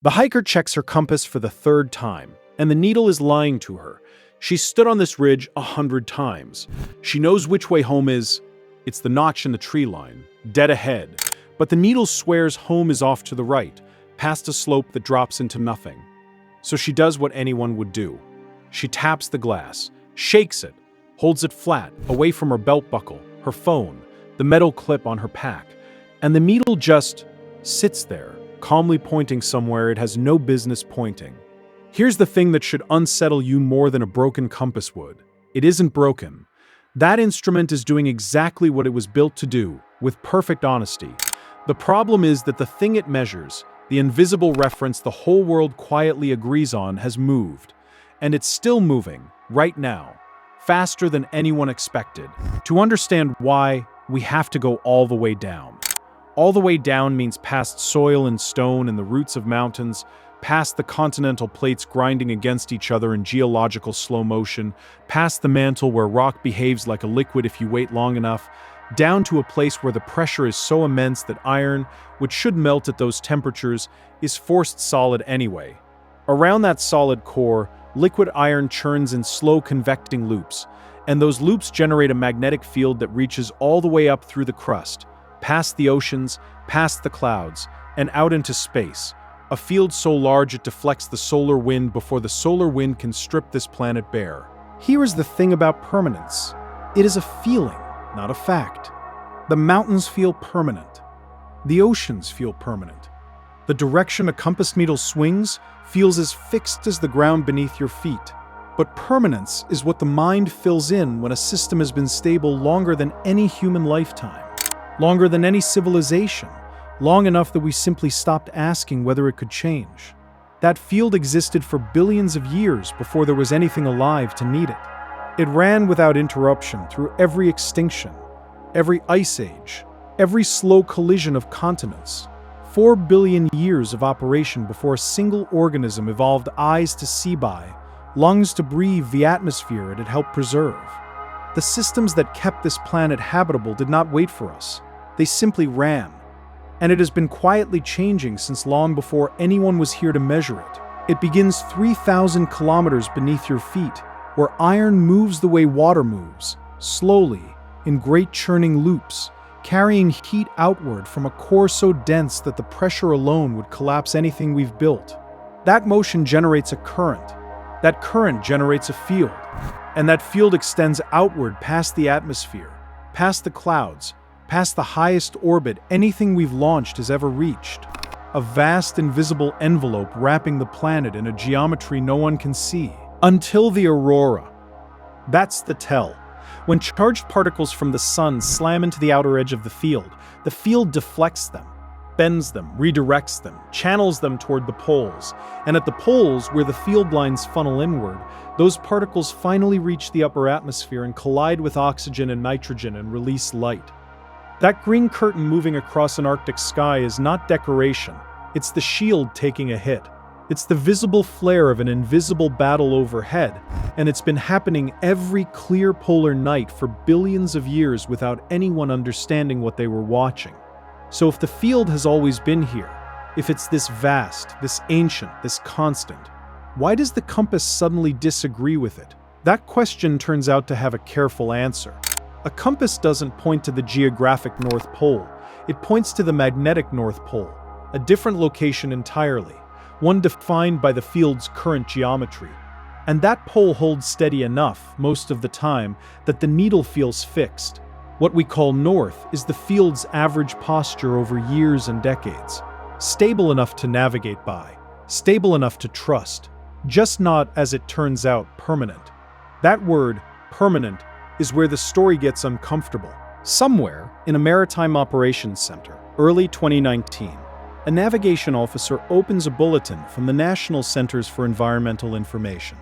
The hiker checks her compass for the third time, and the needle is lying to her. She stood on this ridge 100 times. She knows which way home is. It's the notch in the tree line, dead ahead. But the needle swears home is off to the right, past a slope that drops into nothing. So she does what anyone would do. She taps the glass, shakes it, holds it flat, away from her belt buckle, her phone, the metal clip on her pack, and the needle just sits there, calmly pointing somewhere it has no business pointing. Here's the thing that should unsettle you more than a broken compass would. It isn't broken. That instrument is doing exactly what it was built to do, with perfect honesty. The problem is that the thing it measures, the invisible reference the whole world quietly agrees on, has moved. And it's still moving, right now, faster than anyone expected. To understand why, we have to go all the way down. All the way down means past soil and stone and the roots of mountains, past the continental plates grinding against each other in geological slow motion, past the mantle where rock behaves like a liquid if you wait long enough, down to a place where the pressure is so immense that iron, which should melt at those temperatures, is forced solid anyway. Around that solid core, liquid iron churns in slow convecting loops, and those loops generate a magnetic field that reaches all the way up through the crust, past the oceans, past the clouds, and out into space. A field so large it deflects the solar wind before the solar wind can strip this planet bare. Here is the thing about permanence. It is a feeling, not a fact. The mountains feel permanent. The oceans feel permanent. The direction a compass needle swings feels as fixed as the ground beneath your feet. But permanence is what the mind fills in when a system has been stable longer than any human lifetime, longer than any civilization, long enough that we simply stopped asking whether it could change. That field existed for billions of years before there was anything alive to need it. It ran without interruption through every extinction, every ice age, every slow collision of continents. 4 billion years of operation before a single organism evolved eyes to see by, lungs to breathe the atmosphere it had helped preserve. The systems that kept this planet habitable did not wait for us. They simply ran. And it has been quietly changing since long before anyone was here to measure it. It begins 3,000 kilometers beneath your feet, where iron moves the way water moves, slowly, in great churning loops, carrying heat outward from a core so dense that the pressure alone would collapse anything we've built. That motion generates a current. That current generates a field. And that field extends outward past the atmosphere, past the clouds, past the highest orbit anything we've launched has ever reached. A vast invisible envelope wrapping the planet in a geometry no one can see. Until the aurora. That's the tell. When charged particles from the sun slam into the outer edge of the field deflects them, bends them, redirects them, channels them toward the poles. And at the poles, where the field lines funnel inward, those particles finally reach the upper atmosphere and collide with oxygen and nitrogen and release light. That green curtain moving across an Arctic sky is not decoration. It's the shield taking a hit. It's the visible flare of an invisible battle overhead, and it's been happening every clear polar night for billions of years without anyone understanding what they were watching. So if the field has always been here, if it's this vast, this ancient, this constant, why does the compass suddenly disagree with it? That question turns out to have a careful answer. A compass doesn't point to the geographic North Pole. It points to the magnetic North Pole, a different location entirely, one defined by the field's current geometry. And that pole holds steady enough, most of the time, that the needle feels fixed. What we call north is the field's average posture over years and decades. Stable enough to navigate by, stable enough to trust, just not, as it turns out, permanent. That word, permanent, is where the story gets uncomfortable. Somewhere in a maritime operations center, early 2019, a navigation officer opens a bulletin from the National Centers for Environmental Information.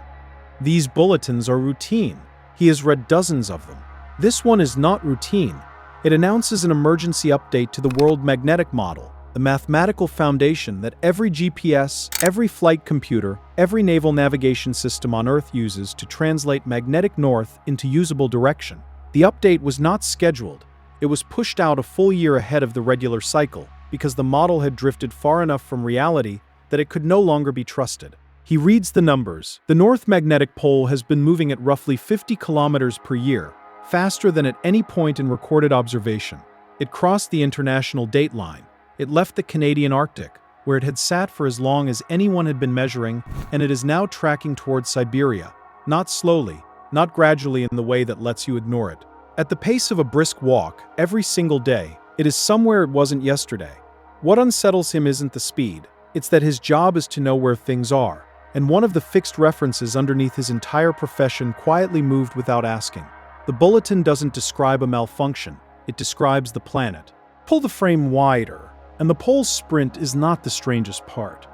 These bulletins are routine. He has read dozens of them. This one is not routine. It announces an emergency update to the World Magnetic Model, the mathematical foundation that every GPS, every flight computer, every naval navigation system on Earth uses to translate magnetic north into usable direction. The update was not scheduled. It was pushed out a full year ahead of the regular cycle because the model had drifted far enough from reality that it could no longer be trusted. He reads the numbers. The North Magnetic Pole has been moving at roughly 50 kilometers per year, faster than at any point in recorded observation. It crossed the international date line. It left the Canadian Arctic, where it had sat for as long as anyone had been measuring, and it is now tracking towards Siberia. Not slowly, not gradually in the way that lets you ignore it. At the pace of a brisk walk, every single day, it is somewhere it wasn't yesterday. What unsettles him isn't the speed, it's that his job is to know where things are, and one of the fixed references underneath his entire profession quietly moved without asking. The bulletin doesn't describe a malfunction, it describes the planet. Pull the frame wider, and the pole's sprint is not the strangest part.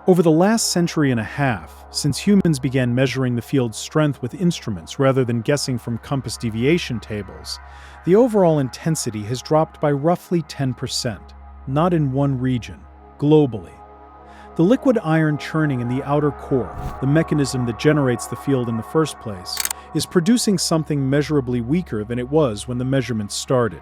Over the last century and a half, since humans began measuring the field's strength with instruments rather than guessing from compass deviation tables, the overall intensity has dropped by roughly 10%, not in one region, globally. The liquid iron churning in the outer core, the mechanism that generates the field in the first place, is producing something measurably weaker than it was when the measurements started.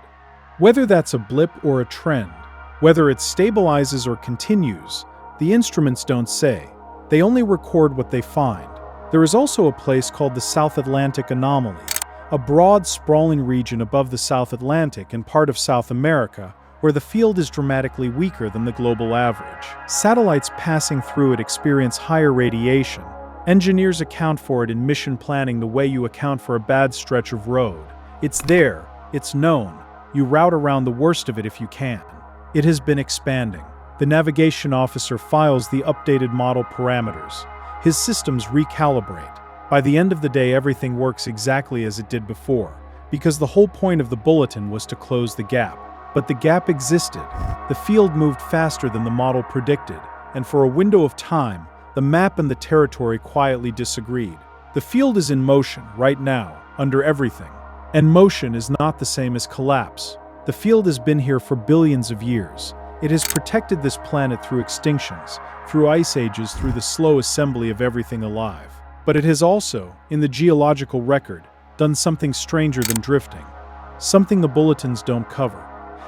Whether that's a blip or a trend, whether it stabilizes or continues, the instruments don't say. They only record what they find. There is also a place called the South Atlantic Anomaly, a broad, sprawling region above the South Atlantic and part of South America, where the field is dramatically weaker than the global average. Satellites passing through it experience higher radiation. Engineers account for it in mission planning the way you account for a bad stretch of road. It's there, it's known. You route around the worst of it if you can. It has been expanding. The navigation officer files the updated model parameters. His systems recalibrate. By the end of the day, everything works exactly as it did before, because the whole point of the bulletin was to close the gap. But the gap existed. The field moved faster than the model predicted, and for a window of time, the map and the territory quietly disagreed. The field is in motion right now, under everything. And motion is not the same as collapse. The field has been here for billions of years. It has protected this planet through extinctions, through ice ages, through the slow assembly of everything alive. But it has also, in the geological record, done something stranger than drifting. Something the bulletins don't cover.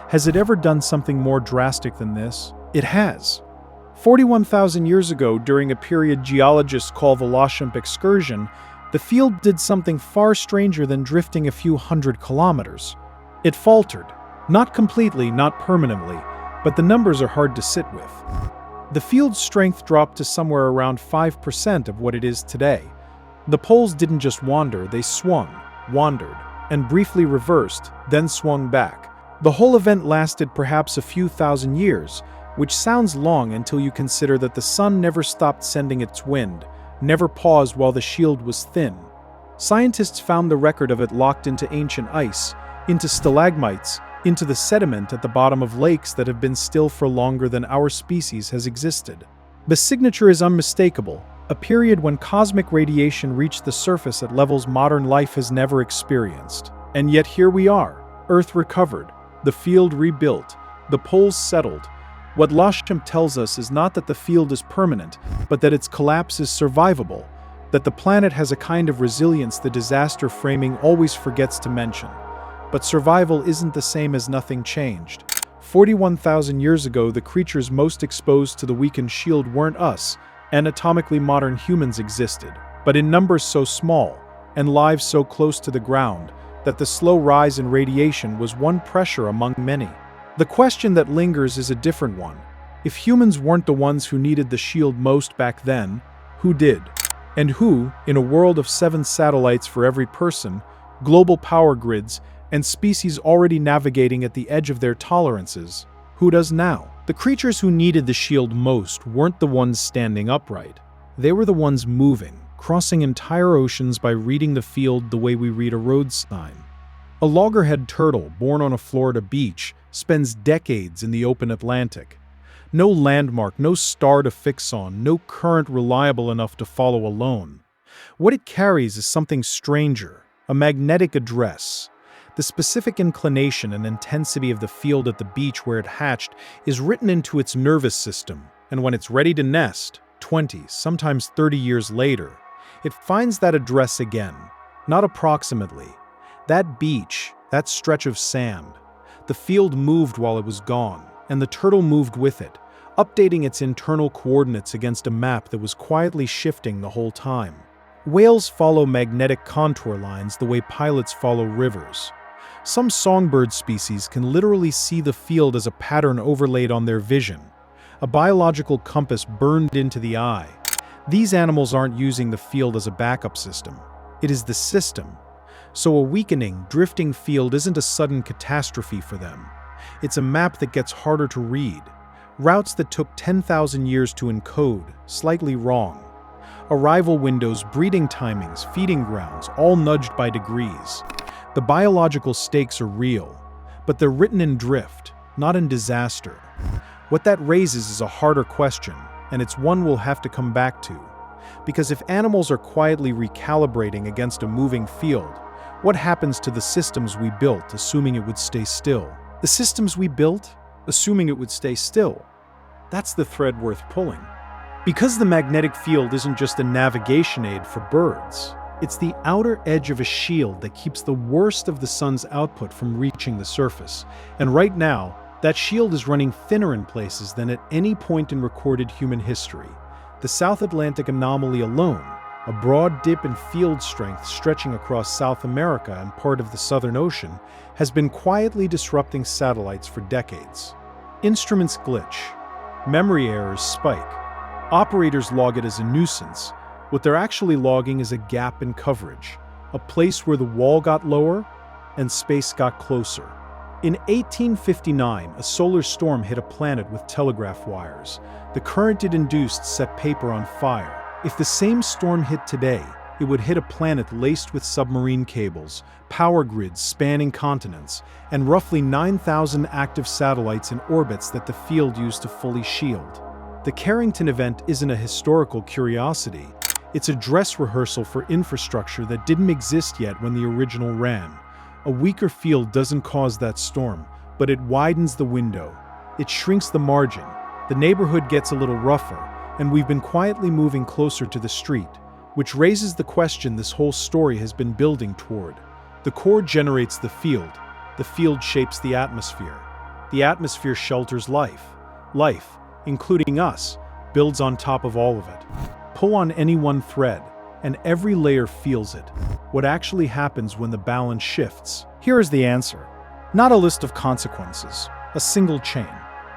Has it ever done something more drastic than this? It has. 41,000 years ago, during a period geologists call the Lashump excursion, the field did something far stranger than drifting a few hundred kilometers. It faltered. Not completely, not permanently, but the numbers are hard to sit with. The field's strength dropped to somewhere around 5% of what it is today. The poles didn't just wander, they swung, wandered, and briefly reversed, then swung back. The whole event lasted perhaps a few thousand years, which sounds long until you consider that the sun never stopped sending its wind, never paused while the shield was thin. Scientists found the record of it locked into ancient ice, into stalagmites, into the sediment at the bottom of lakes that have been still for longer than our species has existed. The signature is unmistakable, a period when cosmic radiation reached the surface at levels modern life has never experienced. And yet here we are, Earth recovered, the field rebuilt, the poles settled. What Lashump tells us is not that the field is permanent, but that its collapse is survivable, that the planet has a kind of resilience the disaster framing always forgets to mention. But survival isn't the same as nothing changed. 41,000 years ago, the creatures most exposed to the weakened shield weren't us. Anatomically modern humans existed, but in numbers so small, and lives so close to the ground, that the slow rise in radiation was one pressure among many. The question that lingers is a different one. If humans weren't the ones who needed the shield most back then, who did? And who, in a world of 7 satellites for every person, global power grids, and species already navigating at the edge of their tolerances, who does now? The creatures who needed the shield most weren't the ones standing upright. They were the ones moving, crossing entire oceans by reading the field the way we read a road sign. A loggerhead turtle born on a Florida beach spends decades in the open Atlantic. No landmark, no star to fix on, no current reliable enough to follow alone. What it carries is something stranger, a magnetic address. The specific inclination and intensity of the field at the beach where it hatched is written into its nervous system, and when it's ready to nest, 20, sometimes 30 years later, it finds that address again, not approximately. That beach, that stretch of sand, the field moved while it was gone, and the turtle moved with it, updating its internal coordinates against a map that was quietly shifting the whole time. Whales follow magnetic contour lines the way pilots follow rivers. Some songbird species can literally see the field as a pattern overlaid on their vision, a biological compass burned into the eye. These animals aren't using the field as a backup system. It is the system. So a weakening, drifting field isn't a sudden catastrophe for them. It's a map that gets harder to read. Routes that took 10,000 years to encode, slightly wrong. Arrival windows, breeding timings, feeding grounds, all nudged by degrees. The biological stakes are real, but they're written in drift, not in disaster. What that raises is a harder question, and it's one we'll have to come back to. Because if animals are quietly recalibrating against a moving field, what happens to the systems we built, assuming it would stay still? The systems we built, assuming it would stay still. That's the thread worth pulling. Because the magnetic field isn't just a navigation aid for birds, it's the outer edge of a shield that keeps the worst of the sun's output from reaching the surface. And right now, that shield is running thinner in places than at any point in recorded human history. The South Atlantic anomaly alone, a broad dip in field strength stretching across South America and part of the Southern Ocean, has been quietly disrupting satellites for decades. Instruments glitch. Memory errors spike. Operators log it as a nuisance. What they're actually logging is a gap in coverage, a place where the wall got lower and space got closer. In 1859, a solar storm hit a planet with telegraph wires. The current it induced set paper on fire. If the same storm hit today, it would hit a planet laced with submarine cables, power grids spanning continents, and roughly 9,000 active satellites in orbits that the field used to fully shield. The Carrington event isn't a historical curiosity. It's a dress rehearsal for infrastructure that didn't exist yet when the original ran. A weaker field doesn't cause that storm, but it widens the window. It shrinks the margin. The neighborhood gets a little rougher, and we've been quietly moving closer to the street, which raises the question this whole story has been building toward. The core generates the field shapes the atmosphere shelters life. Life, including us, builds on top of all of it. Pull on any one thread, and every layer feels it. What actually happens when the balance shifts? Here is the answer. Not a list of consequences, a single chain.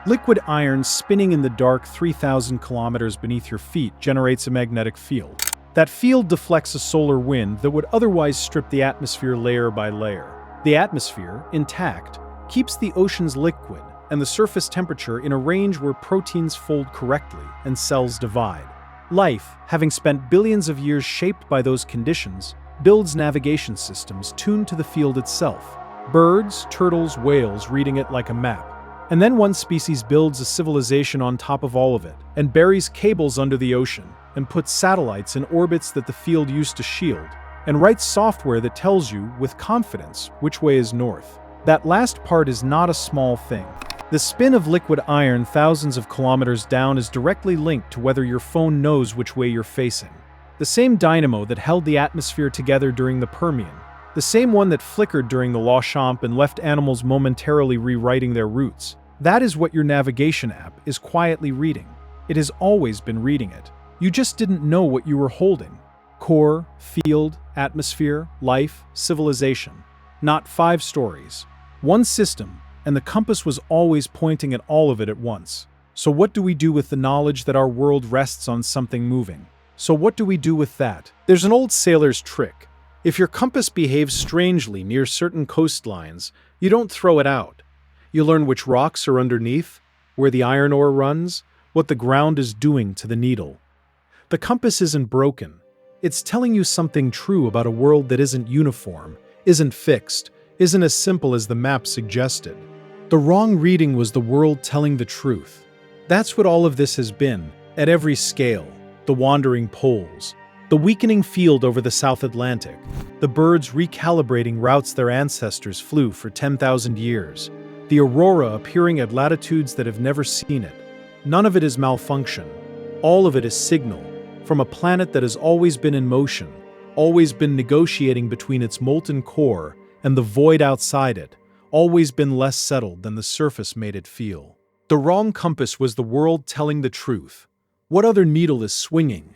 Liquid iron spinning in the dark 3,000 kilometers beneath your feet generates a magnetic field. That field deflects a solar wind that would otherwise strip the atmosphere layer by layer. The atmosphere, intact, keeps the oceans liquid and the surface temperature in a range where proteins fold correctly and cells divide. Life, having spent billions of years shaped by those conditions, builds navigation systems tuned to the field itself. Birds, turtles, whales reading it like a map. And then one species builds a civilization on top of all of it, and buries cables under the ocean, and puts satellites in orbits that the field used to shield, and writes software that tells you, with confidence, which way is north. That last part is not a small thing. The spin of liquid iron thousands of kilometers down is directly linked to whether your phone knows which way you're facing. The same dynamo that held the atmosphere together during the Permian. The same one that flickered during the Longchamp and left animals momentarily rewriting their routes. That is what your navigation app is quietly reading. It has always been reading it. You just didn't know what you were holding. Core, field, atmosphere, life, civilization. Not 5 stories. One system, and the compass was always pointing at all of it at once. So what do we do with the knowledge that our world rests on something moving? So what do we do with that? There's an old sailor's trick. If your compass behaves strangely near certain coastlines, you don't throw it out. You learn which rocks are underneath, where the iron ore runs, what the ground is doing to the needle. The compass isn't broken. It's telling you something true about a world that isn't uniform, isn't fixed, isn't as simple as the map suggested. The wrong reading was the world telling the truth. That's what all of this has been, at every scale. The wandering poles, the weakening field over the South Atlantic, the birds recalibrating routes their ancestors flew for 10,000 years, the aurora appearing at latitudes that have never seen it. None of it is malfunction. All of it is signal, from a planet that has always been in motion, always been negotiating between its molten core and the void outside it, always been less settled than the surface made it feel. The wrong compass was the world telling the truth. What other needle is swinging?